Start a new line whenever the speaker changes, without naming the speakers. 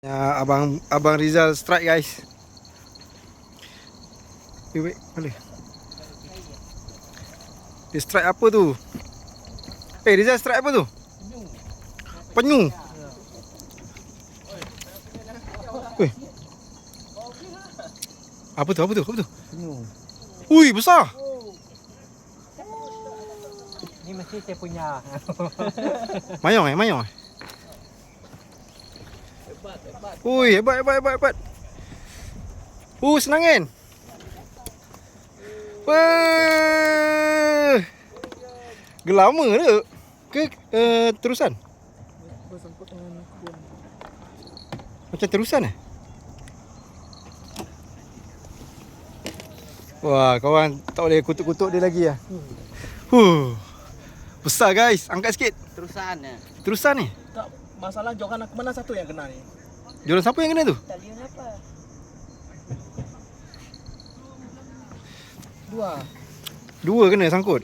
Ya, abang Rizal strike guys. Wait, boleh. Dia strike apa tu? Rizal strike apa tu? Penyu. Weh. Apa tu?
Penyu.
Ui, besar.
Ni mesti saya punya.
Mayong. Ui, hebat. Senangin. Wah. Gelama tu. Ke terusan?
Bersangkut dengan kubuan.
Macam terusan eh? Wah, kawan tak boleh kutuk-kutuk dia lagi lah. Besar guys, angkat sikit. Terusan ni.
Tak, masalah joran aku mana satu yang kena ni?
Joran siapa yang kena tu?
Talian apa? Dua.
Dua kena sangkut.